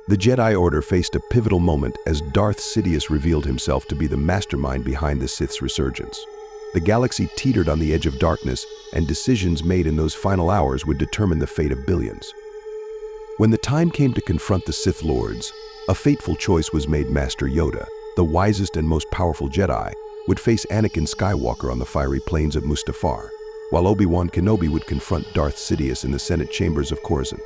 The Jedi Order faced a pivotal moment as Darth Sidious revealed himself to be the mastermind behind the Sith's resurgence. The galaxy teetered on the edge of darkness, and decisions made in those final hours would determine the fate of billions. When the time came to confront the Sith Lords, a fateful choice was made. Master Yoda, the wisest and most powerful Jedi, would face Anakin Skywalker on the fiery plains of Mustafar, while Obi-Wan Kenobi would confront Darth Sidious in the Senate chambers of Coruscant.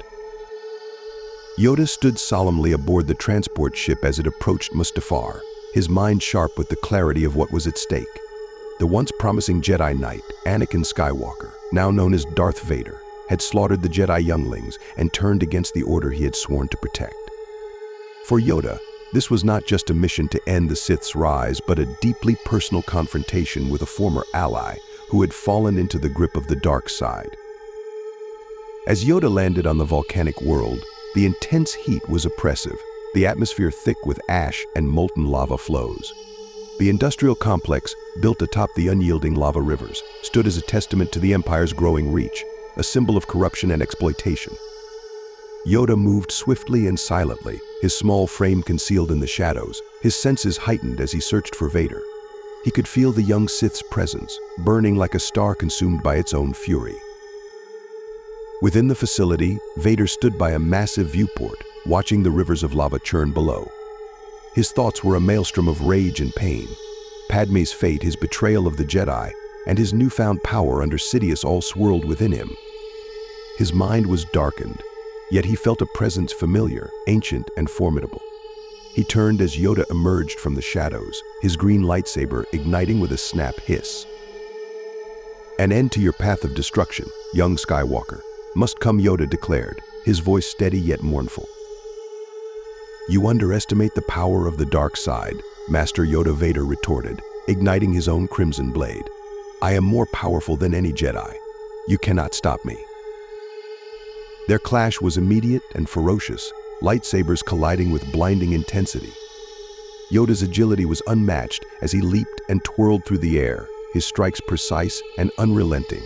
Yoda stood solemnly aboard the transport ship as it approached Mustafar, his mind sharp with the clarity of what was at stake. The once promising Jedi Knight, Anakin Skywalker, now known as Darth Vader, had slaughtered the Jedi younglings and turned against the order he had sworn to protect. For Yoda, this was not just a mission to end the Sith's rise, but a deeply personal confrontation with a former ally who had fallen into the grip of the dark side. As Yoda landed on the volcanic world, the intense heat was oppressive, the atmosphere thick with ash and molten lava flows. The industrial complex, built atop the unyielding lava rivers, stood as a testament to the Empire's growing reach, a symbol of corruption and exploitation. Yoda moved swiftly and silently, his small frame concealed in the shadows, his senses heightened as he searched for Vader. He could feel the young Sith's presence, burning like a star consumed by its own fury. Within the facility, Vader stood by a massive viewport, watching the rivers of lava churn below. His thoughts were a maelstrom of rage and pain. Padme's fate, his betrayal of the Jedi, and his newfound power under Sidious all swirled within him. His mind was darkened, yet he felt a presence familiar, ancient, and formidable. He turned as Yoda emerged from the shadows, his green lightsaber igniting with a snap hiss. "An end to your path of destruction, young Skywalker, must come," Yoda declared, his voice steady yet mournful. "You underestimate the power of the dark side," Master Yoda, Vader retorted, igniting his own crimson blade. "I am more powerful than any Jedi. You cannot stop me." Their clash was immediate and ferocious, lightsabers colliding with blinding intensity. Yoda's agility was unmatched as he leaped and twirled through the air, his strikes precise and unrelenting.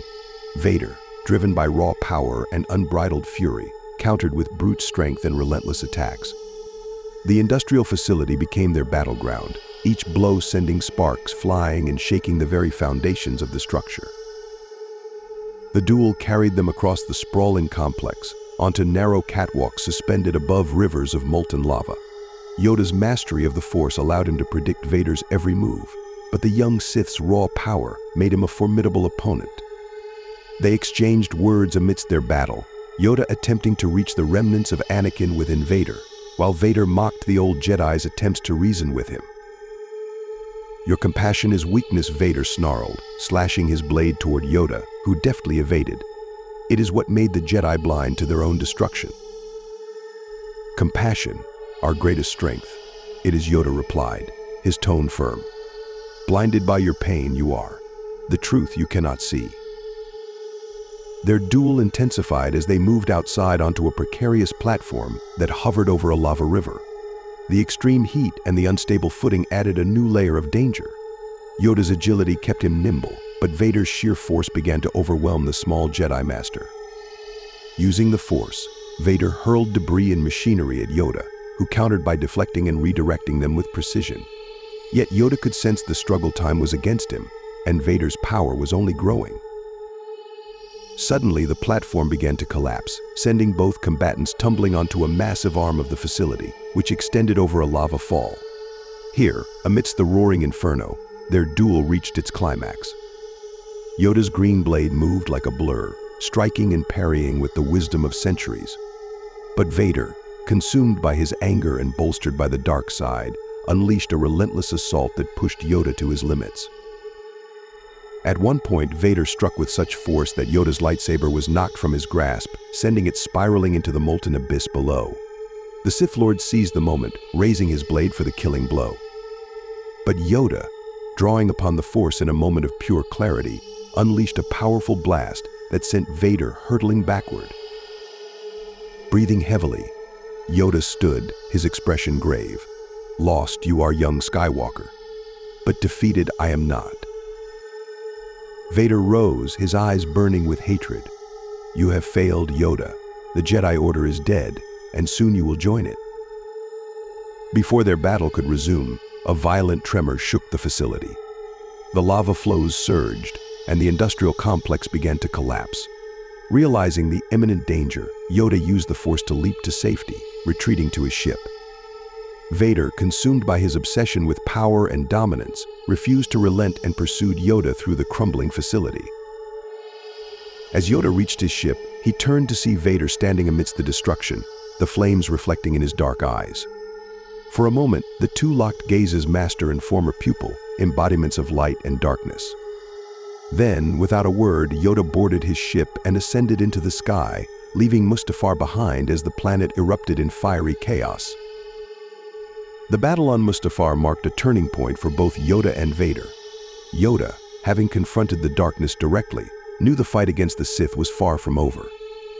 Vader, driven by raw power and unbridled fury, countered with brute strength and relentless attacks. The industrial facility became their battleground, each blow sending sparks flying and shaking the very foundations of the structure. The duel carried them across the sprawling complex, onto narrow catwalks suspended above rivers of molten lava. Yoda's mastery of the Force allowed him to predict Vader's every move, but the young Sith's raw power made him a formidable opponent. They exchanged words amidst their battle, Yoda attempting to reach the remnants of Anakin within Vader, while Vader mocked the old Jedi's attempts to reason with him. "Your compassion is weakness," Vader snarled, slashing his blade toward Yoda, who deftly evaded. "It is what made the Jedi blind to their own destruction." "Compassion, our greatest strength," it is, Yoda replied, his tone firm. "Blinded by your pain, you are. The truth you cannot see." Their duel intensified as they moved outside onto a precarious platform that hovered over a lava river. The extreme heat and the unstable footing added a new layer of danger. Yoda's agility kept him nimble, but Vader's sheer force began to overwhelm the small Jedi Master. Using the Force, Vader hurled debris and machinery at Yoda, who countered by deflecting and redirecting them with precision. Yet Yoda could sense the struggle time was against him, and Vader's power was only growing. Suddenly, the platform began to collapse, sending both combatants tumbling onto a massive arm of the facility, which extended over a lava fall. Here, amidst the roaring inferno, their duel reached its climax. Yoda's green blade moved like a blur, striking and parrying with the wisdom of centuries. But Vader, consumed by his anger and bolstered by the dark side, unleashed a relentless assault that pushed Yoda to his limits. At one point, Vader struck with such force that Yoda's lightsaber was knocked from his grasp, sending it spiraling into the molten abyss below. The Sith Lord seized the moment, raising his blade for the killing blow. But Yoda, drawing upon the Force in a moment of pure clarity, unleashed a powerful blast that sent Vader hurtling backward. Breathing heavily, Yoda stood, his expression grave. "Lost you are, young Skywalker, but defeated I am not." Vader rose, his eyes burning with hatred. "You have failed, Yoda. The Jedi Order is dead, and soon you will join it." Before their battle could resume, a violent tremor shook the facility. The lava flows surged, and the industrial complex began to collapse. Realizing the imminent danger, Yoda used the Force to leap to safety, retreating to his ship. Vader, consumed by his obsession with power and dominance, refused to relent and pursued Yoda through the crumbling facility. As Yoda reached his ship, he turned to see Vader standing amidst the destruction, the flames reflecting in his dark eyes. For a moment, the two locked gazes, master and former pupil, embodiments of light and darkness. Then, without a word, Yoda boarded his ship and ascended into the sky, leaving Mustafar behind as the planet erupted in fiery chaos. The battle on Mustafar marked a turning point for both Yoda and Vader. Yoda, having confronted the darkness directly, knew the fight against the Sith was far from over.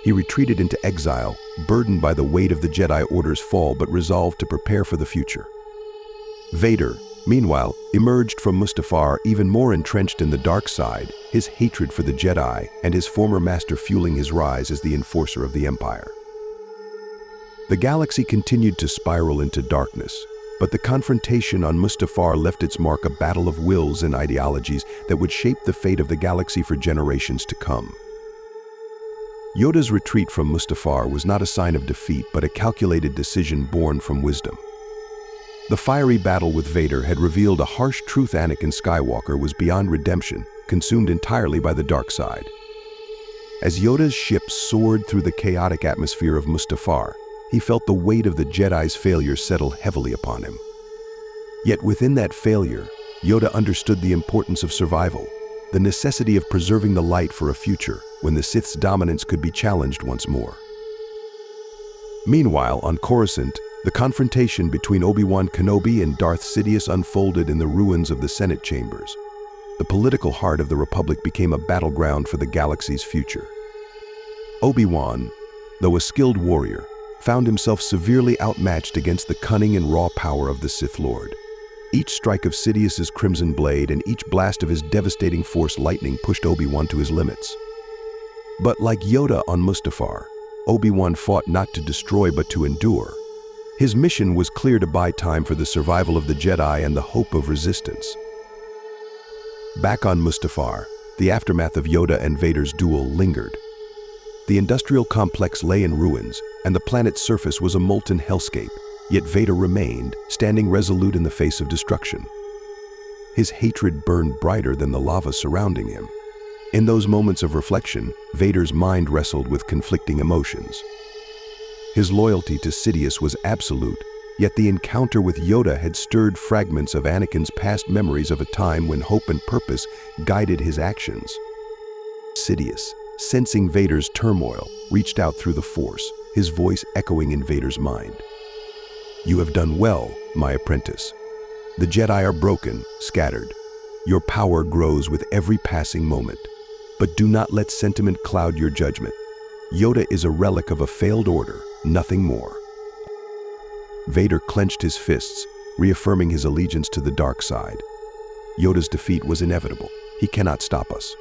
He retreated into exile, burdened by the weight of the Jedi Order's fall but resolved to prepare for the future. Vader, meanwhile, emerged from Mustafar even more entrenched in the dark side, his hatred for the Jedi and his former master fueling his rise as the enforcer of the Empire. The galaxy continued to spiral into darkness, but the confrontation on Mustafar left its mark, a battle of wills and ideologies that would shape the fate of the galaxy for generations to come. Yoda's retreat from Mustafar was not a sign of defeat, but a calculated decision born from wisdom. The fiery battle with Vader had revealed a harsh truth: Anakin Skywalker was beyond redemption, consumed entirely by the dark side. As Yoda's ship soared through the chaotic atmosphere of Mustafar, he felt the weight of the Jedi's failure settle heavily upon him. Yet within that failure, Yoda understood the importance of survival, the necessity of preserving the light for a future when the Sith's dominance could be challenged once more. Meanwhile, on Coruscant, the confrontation between Obi-Wan Kenobi and Darth Sidious unfolded in the ruins of the Senate chambers. The political heart of the Republic became a battleground for the galaxy's future. Obi-Wan, though a skilled warrior, found himself severely outmatched against the cunning and raw power of the Sith Lord. Each strike of Sidious's crimson blade and each blast of his devastating Force lightning pushed Obi-Wan to his limits. But like Yoda on Mustafar, Obi-Wan fought not to destroy but to endure. His mission was clear: to buy time for the survival of the Jedi and the hope of resistance. Back on Mustafar, the aftermath of Yoda and Vader's duel lingered. The industrial complex lay in ruins, and the planet's surface was a molten hellscape, yet Vader remained, standing resolute in the face of destruction. His hatred burned brighter than the lava surrounding him. In those moments of reflection, Vader's mind wrestled with conflicting emotions. His loyalty to Sidious was absolute, yet the encounter with Yoda had stirred fragments of Anakin's past memories of a time when hope and purpose guided his actions. Sidious, sensing Vader's turmoil, reached out through the Force, his voice echoing in Vader's mind. "You have done well, my apprentice. The Jedi are broken, scattered. Your power grows with every passing moment. But do not let sentiment cloud your judgment. Yoda is a relic of a failed order, nothing more." Vader clenched his fists, reaffirming his allegiance to the dark side. Yoda's defeat was inevitable. He cannot stop us.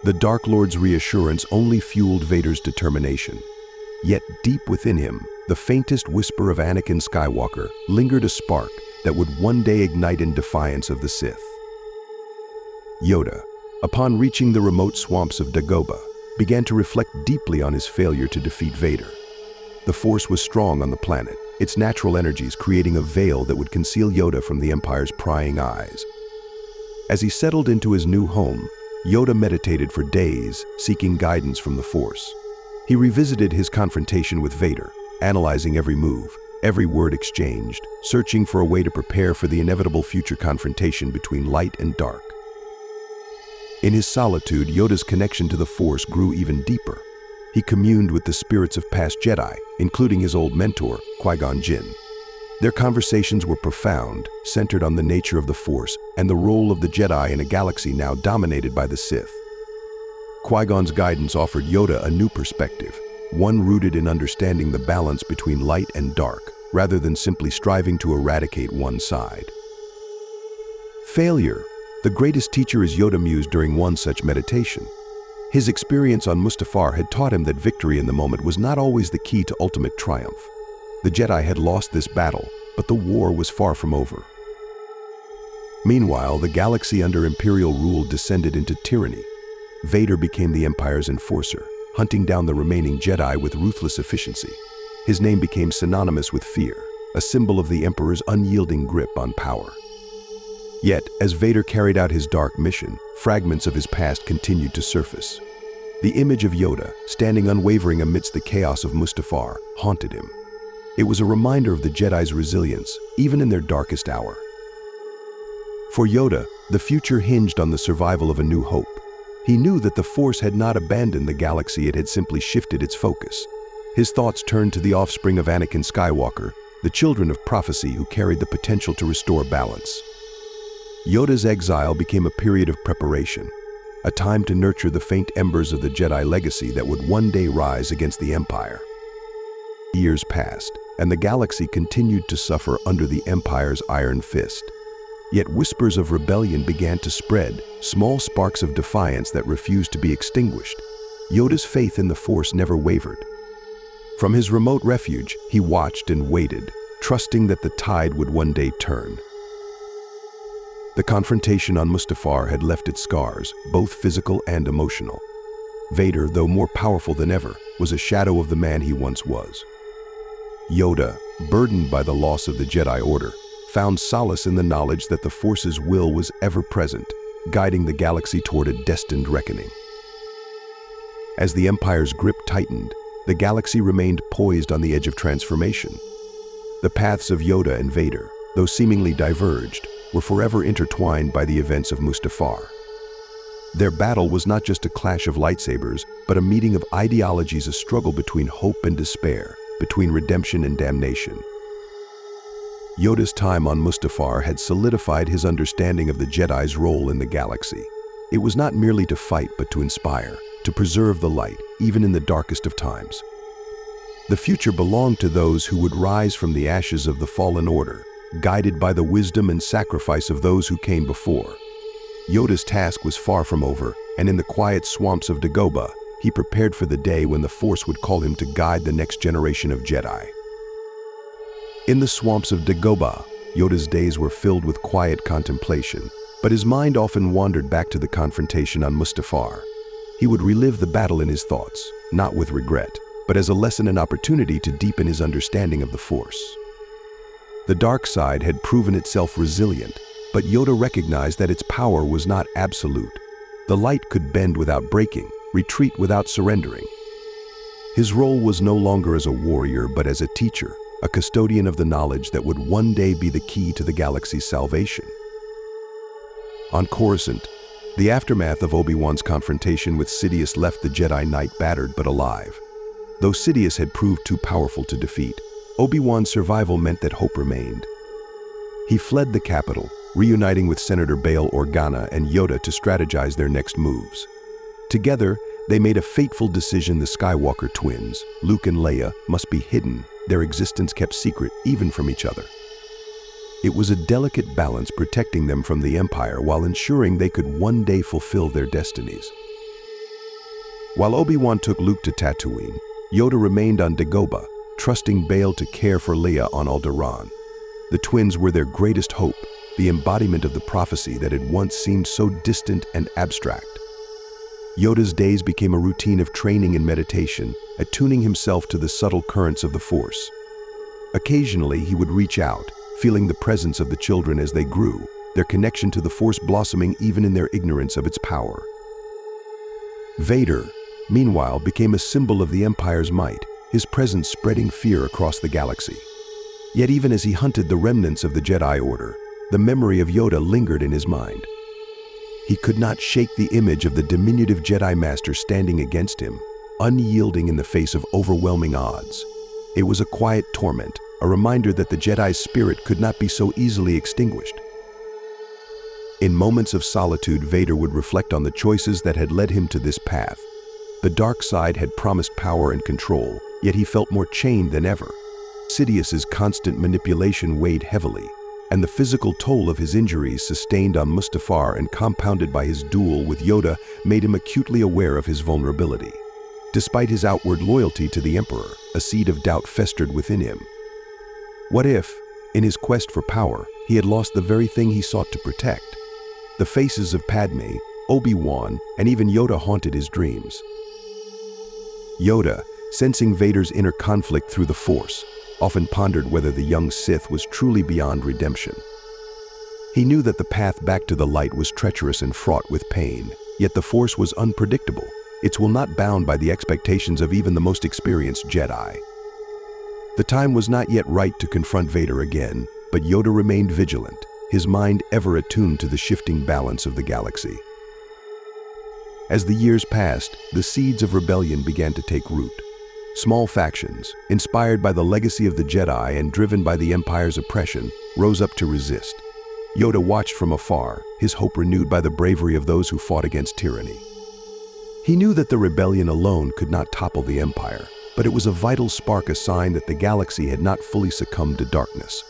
The Dark Lord's reassurance only fueled Vader's determination. Yet deep within him, the faintest whisper of Anakin Skywalker lingered, a spark that would one day ignite in defiance of the Sith. Yoda, upon reaching the remote swamps of Dagobah, began to reflect deeply on his failure to defeat Vader. The Force was strong on the planet, its natural energies creating a veil that would conceal Yoda from the Empire's prying eyes. As he settled into his new home, Yoda meditated for days, seeking guidance from the Force. He revisited his confrontation with Vader, analyzing every move, every word exchanged, searching for a way to prepare for the inevitable future confrontation between light and dark. In his solitude, Yoda's connection to the Force grew even deeper. He communed with the spirits of past Jedi, including his old mentor, Qui-Gon Jinn. Their conversations were profound, centered on the nature of the Force and the role of the Jedi in a galaxy now dominated by the Sith. Qui-Gon's guidance offered Yoda a new perspective, one rooted in understanding the balance between light and dark, rather than simply striving to eradicate one side. Failure, the greatest teacher, is Yoda mused during one such meditation. His experience on Mustafar had taught him that victory in the moment was not always the key to ultimate triumph. The Jedi had lost this battle, but the war was far from over. Meanwhile, the galaxy under Imperial rule descended into tyranny. Vader became the Empire's enforcer, hunting down the remaining Jedi with ruthless efficiency. His name became synonymous with fear, a symbol of the Emperor's unyielding grip on power. Yet, as Vader carried out his dark mission, fragments of his past continued to surface. The image of Yoda, standing unwavering amidst the chaos of Mustafar, haunted him. It was a reminder of the Jedi's resilience, even in their darkest hour. For Yoda, the future hinged on the survival of a new hope. He knew that the Force had not abandoned the galaxy, it had simply shifted its focus. His thoughts turned to the offspring of Anakin Skywalker, the children of prophecy who carried the potential to restore balance. Yoda's exile became a period of preparation, a time to nurture the faint embers of the Jedi legacy that would one day rise against the Empire. Years passed, and the galaxy continued to suffer under the Empire's iron fist. Yet whispers of rebellion began to spread, small sparks of defiance that refused to be extinguished. Yoda's faith in the Force never wavered. From his remote refuge, he watched and waited, trusting that the tide would one day turn. The confrontation on Mustafar had left its scars, both physical and emotional. Vader, though more powerful than ever, was a shadow of the man he once was. Yoda, burdened by the loss of the Jedi Order, found solace in the knowledge that the Force's will was ever present, guiding the galaxy toward a destined reckoning. As the Empire's grip tightened, the galaxy remained poised on the edge of transformation. The paths of Yoda and Vader, though seemingly diverged, were forever intertwined by the events of Mustafar. Their battle was not just a clash of lightsabers, but a meeting of ideologies, a struggle between hope and despair, between redemption and damnation. Yoda's time on Mustafar had solidified his understanding of the Jedi's role in the galaxy. It was not merely to fight, but to inspire, to preserve the light, even in the darkest of times. The future belonged to those who would rise from the ashes of the fallen order, guided by the wisdom and sacrifice of those who came before. Yoda's task was far from over, and in the quiet swamps of Dagobah, he prepared for the day when the Force would call him to guide the next generation of Jedi. In the swamps of Dagobah, Yoda's days were filled with quiet contemplation, but his mind often wandered back to the confrontation on Mustafar. He would relive the battle in his thoughts, not with regret, but as a lesson and opportunity to deepen his understanding of the Force. The dark side had proven itself resilient, but Yoda recognized that its power was not absolute. The light could bend without breaking, retreat without surrendering. His role was no longer as a warrior, but as a teacher, a custodian of the knowledge that would one day be the key to the galaxy's salvation. On Coruscant, the aftermath of Obi-Wan's confrontation with Sidious left the Jedi Knight battered but alive. Though Sidious had proved too powerful to defeat, Obi-Wan's survival meant that hope remained. He fled the capital, reuniting with Senator Bail Organa and Yoda to strategize their next moves. Together, they made a fateful decision: the Skywalker twins, Luke and Leia, must be hidden, their existence kept secret even from each other. It was a delicate balance, protecting them from the Empire while ensuring they could one day fulfill their destinies. While Obi-Wan took Luke to Tatooine, Yoda remained on Dagobah, trusting Bail to care for Leia on Alderaan. The twins were their greatest hope, the embodiment of the prophecy that had once seemed so distant and abstract. Yoda's days became a routine of training and meditation, attuning himself to the subtle currents of the Force. Occasionally, he would reach out, feeling the presence of the children as they grew, their connection to the Force blossoming even in their ignorance of its power. Vader, meanwhile, became a symbol of the Empire's might, his presence spreading fear across the galaxy. Yet even as he hunted the remnants of the Jedi Order, the memory of Yoda lingered in his mind. He could not shake the image of the diminutive Jedi Master standing against him, unyielding in the face of overwhelming odds. It was a quiet torment, a reminder that the Jedi's spirit could not be so easily extinguished. In moments of solitude, Vader would reflect on the choices that had led him to this path. The dark side had promised power and control, yet he felt more chained than ever. Sidious's constant manipulation weighed heavily, and the physical toll of his injuries sustained on Mustafar and compounded by his duel with Yoda made him acutely aware of his vulnerability. Despite his outward loyalty to the Emperor, a seed of doubt festered within him. What if, in his quest for power, he had lost the very thing he sought to protect? The faces of Padme, Obi-Wan, and even Yoda haunted his dreams. Yoda, sensing Vader's inner conflict through the Force, often pondered whether the young Sith was truly beyond redemption. He knew that the path back to the light was treacherous and fraught with pain, yet the Force was unpredictable. Its will not bound by the expectations of even the most experienced Jedi. The time was not yet right to confront Vader again, but Yoda remained vigilant, his mind ever attuned to the shifting balance of the galaxy. As the years passed, the seeds of rebellion began to take root. Small factions, inspired by the legacy of the Jedi and driven by the Empire's oppression, rose up to resist. Yoda watched from afar, his hope renewed by the bravery of those who fought against tyranny. He knew that the rebellion alone could not topple the Empire, but it was a vital spark, a sign that the galaxy had not fully succumbed to darkness.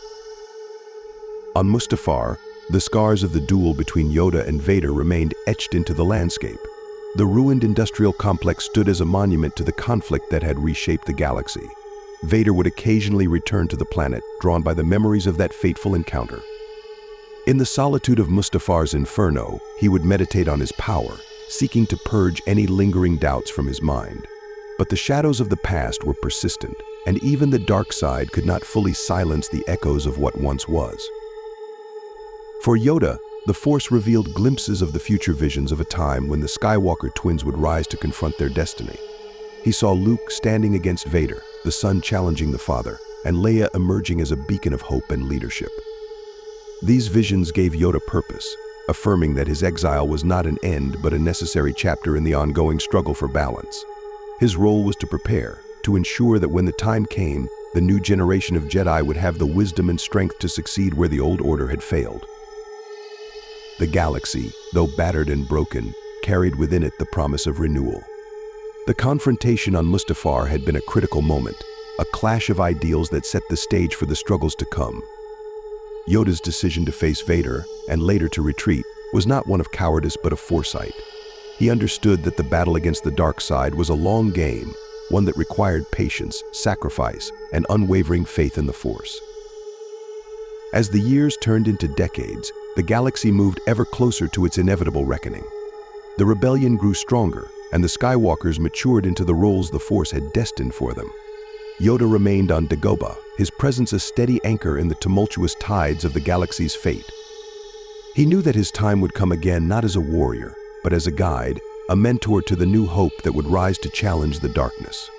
On Mustafar, the scars of the duel between Yoda and Vader remained etched into the landscape. The ruined industrial complex stood as a monument to the conflict that had reshaped the galaxy. Vader would occasionally return to the planet, drawn by the memories of that fateful encounter. In the solitude of Mustafar's inferno, he would meditate on his power, seeking to purge any lingering doubts from his mind. But the shadows of the past were persistent, and even the dark side could not fully silence the echoes of what once was. For Yoda, the Force revealed glimpses of the future visions of a time when the Skywalker twins would rise to confront their destiny. He saw Luke standing against Vader, the son challenging the father, and Leia emerging as a beacon of hope and leadership. These visions gave Yoda purpose, affirming that his exile was not an end but a necessary chapter in the ongoing struggle for balance. His role was to prepare, to ensure that when the time came, the new generation of Jedi would have the wisdom and strength to succeed where the old order had failed. The galaxy, though battered and broken, carried within it the promise of renewal. The confrontation on Mustafar had been a critical moment, a clash of ideals that set the stage for the struggles to come. Yoda's decision to face Vader, and later to retreat, was not one of cowardice but of foresight. He understood that the battle against the dark side was a long game, one that required patience, sacrifice, and unwavering faith in the Force. As the years turned into decades, the galaxy moved ever closer to its inevitable reckoning. The rebellion grew stronger, and the Skywalkers matured into the roles the Force had destined for them. Yoda remained on Dagobah, his presence a steady anchor in the tumultuous tides of the galaxy's fate. He knew that his time would come again not as a warrior, but as a guide, a mentor to the new hope that would rise to challenge the darkness.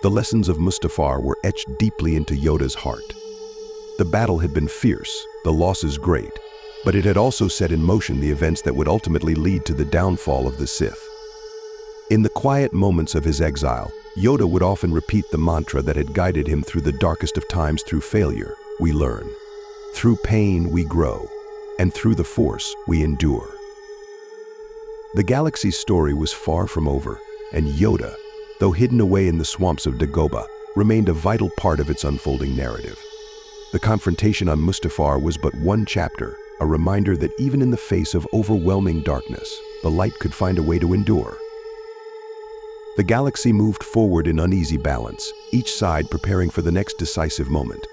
The lessons of Mustafar were etched deeply into Yoda's heart. The battle had been fierce, the losses great, but it had also set in motion the events that would ultimately lead to the downfall of the Sith. In the quiet moments of his exile, Yoda would often repeat the mantra that had guided him through the darkest of times. Through failure, we learn. Through pain, we grow. And through the Force, we endure. The galaxy's story was far from over, and Yoda, though hidden away in the swamps of Dagobah, remained a vital part of its unfolding narrative. The confrontation on Mustafar was but one chapter, a reminder that even in the face of overwhelming darkness, the light could find a way to endure. The galaxy moved forward in uneasy balance, each side preparing for the next decisive moment.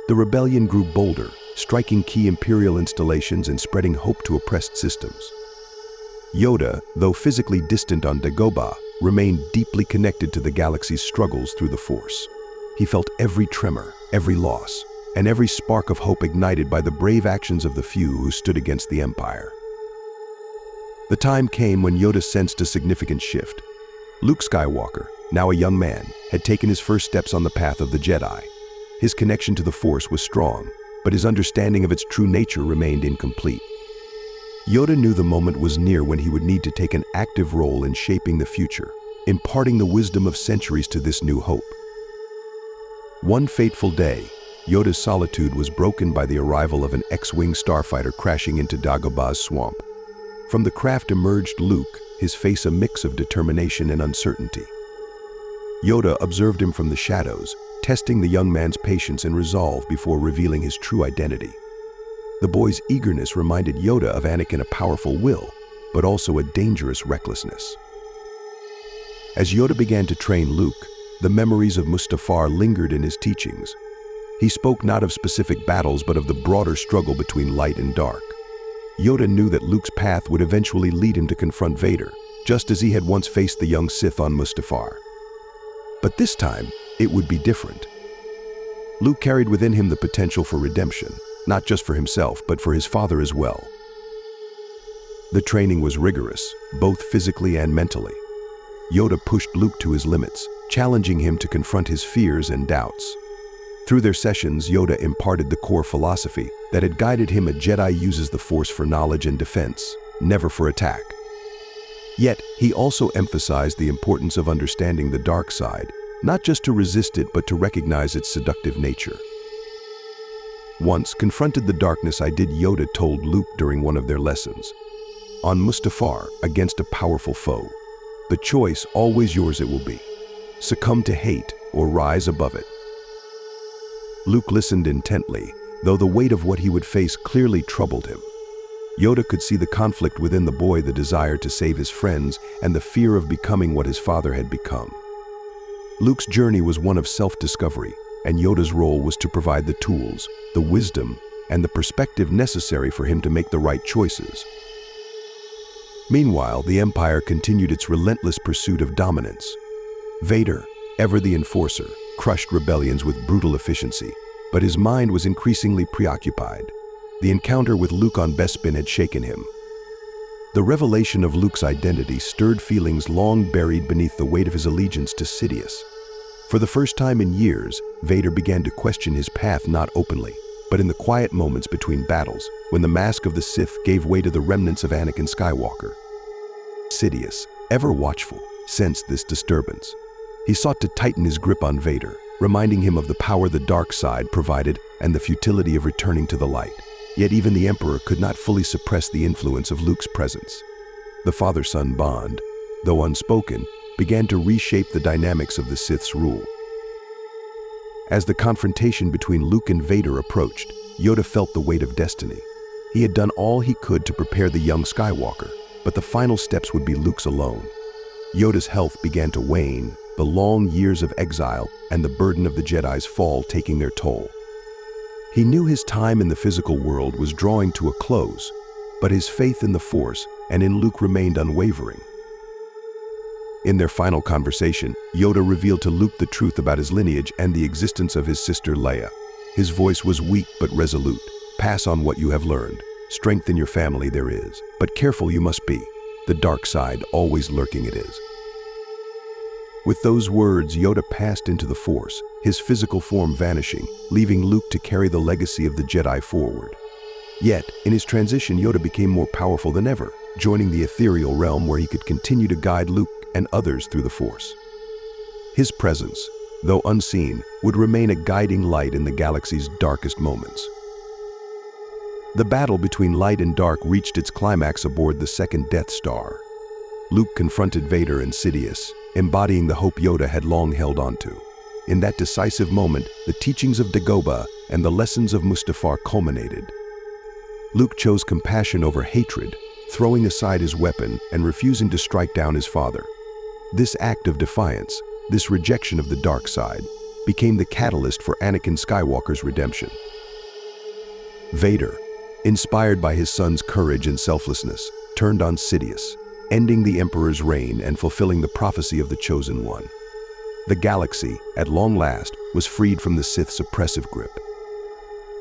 The rebellion grew bolder, striking key Imperial installations and spreading hope to oppressed systems. Yoda, though physically distant on Dagobah, remained deeply connected to the galaxy's struggles through the Force. He felt every tremor, every loss, and every spark of hope ignited by the brave actions of the few who stood against the Empire. The time came when Yoda sensed a significant shift. Luke Skywalker, now a young man, had taken his first steps on the path of the Jedi. His connection to the Force was strong, but his understanding of its true nature remained incomplete. Yoda knew the moment was near when he would need to take an active role in shaping the future, imparting the wisdom of centuries to this new hope. One fateful day, Yoda's solitude was broken by the arrival of an X-wing starfighter crashing into Dagobah's swamp. From the craft emerged Luke, his face a mix of determination and uncertainty. Yoda observed him from the shadows, testing the young man's patience and resolve before revealing his true identity. The boy's eagerness reminded Yoda of Anakin, a powerful will, but also a dangerous recklessness. As Yoda began to train Luke, the memories of Mustafar lingered in his teachings. He spoke not of specific battles but of the broader struggle between light and dark. Yoda knew that Luke's path would eventually lead him to confront Vader, just as he had once faced the young Sith on Mustafar. But this time, it would be different. Luke carried within him the potential for redemption, not just for himself, but for his father as well. The training was rigorous, both physically and mentally. Yoda pushed Luke to his limits, challenging him to confront his fears and doubts. Through their sessions, Yoda imparted the core philosophy that had guided him: a Jedi uses the Force for knowledge and defense, never for attack. Yet, he also emphasized the importance of understanding the dark side, not just to resist it but to recognize its seductive nature. Once, confronted the darkness I did, Yoda told Luke during one of their lessons. On Mustafar, against a powerful foe, the choice always yours it will be. Succumb to hate or rise above it. Luke listened intently, though the weight of what he would face clearly troubled him. Yoda could see the conflict within the boy, the desire to save his friends and the fear of becoming what his father had become. Luke's journey was one of self-discovery, and Yoda's role was to provide the tools, the wisdom, and the perspective necessary for him to make the right choices. Meanwhile, the Empire continued its relentless pursuit of dominance. Vader, ever the enforcer, crushed rebellions with brutal efficiency, but his mind was increasingly preoccupied. The encounter with Luke on Bespin had shaken him. The revelation of Luke's identity stirred feelings long buried beneath the weight of his allegiance to Sidious. For the first time in years, Vader began to question his path, not openly, but in the quiet moments between battles, when the mask of the Sith gave way to the remnants of Anakin Skywalker. Sidious, ever watchful, sensed this disturbance. He sought to tighten his grip on Vader, reminding him of the power the dark side provided and the futility of returning to the light. Yet even the Emperor could not fully suppress the influence of Luke's presence. The father-son bond, though unspoken, began to reshape the dynamics of the Sith's rule. As the confrontation between Luke and Vader approached, Yoda felt the weight of destiny. He had done all he could to prepare the young Skywalker, but the final steps would be Luke's alone. Yoda's health began to wane, the long years of exile and the burden of the Jedi's fall taking their toll. He knew his time in the physical world was drawing to a close, but his faith in the Force and in Luke remained unwavering. In their final conversation, Yoda revealed to Luke the truth about his lineage and the existence of his sister Leia. His voice was weak but resolute. Pass on what you have learned. Strength in your family there is, but careful you must be. The dark side always lurking it is. With those words, Yoda passed into the Force, his physical form vanishing, leaving Luke to carry the legacy of the Jedi forward. Yet, in his transition, Yoda became more powerful than ever, joining the ethereal realm where he could continue to guide Luke and others through the Force. His presence, though unseen, would remain a guiding light in the galaxy's darkest moments. The battle between light and dark reached its climax aboard the second Death Star. Luke confronted Vader and Sidious, embodying the hope Yoda had long held onto. In that decisive moment, the teachings of Dagobah and the lessons of Mustafar culminated. Luke chose compassion over hatred, throwing aside his weapon and refusing to strike down his father. This act of defiance, this rejection of the dark side, became the catalyst for Anakin Skywalker's redemption. Vader, inspired by his son's courage and selflessness, turned on Sidious, ending the Emperor's reign and fulfilling the prophecy of the Chosen One. The galaxy, at long last, was freed from the Sith's oppressive grip.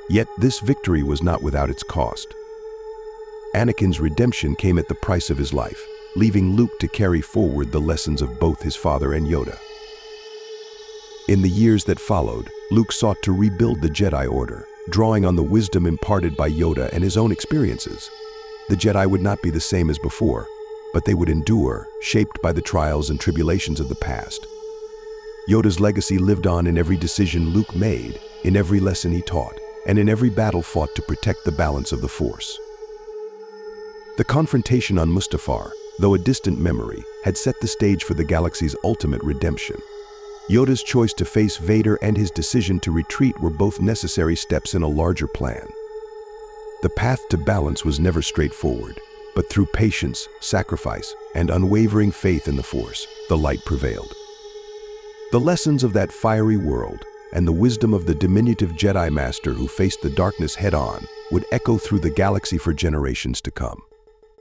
Yet this victory was not without its cost. Anakin's redemption came at the price of his life, leaving Luke to carry forward the lessons of both his father and Yoda. In the years that followed, Luke sought to rebuild the Jedi Order, drawing on the wisdom imparted by Yoda and his own experiences. The Jedi would not be the same as before, but they would endure, shaped by the trials and tribulations of the past. Yoda's legacy lived on in every decision Luke made, in every lesson he taught, and in every battle fought to protect the balance of the Force. The confrontation on Mustafar, though a distant memory, had set the stage for the galaxy's ultimate redemption. Yoda's choice to face Vader and his decision to retreat were both necessary steps in a larger plan. The path to balance was never straightforward, but through patience, sacrifice, and unwavering faith in the Force, the light prevailed. The lessons of that fiery world, and the wisdom of the diminutive Jedi Master who faced the darkness head-on would echo through the galaxy for generations to come.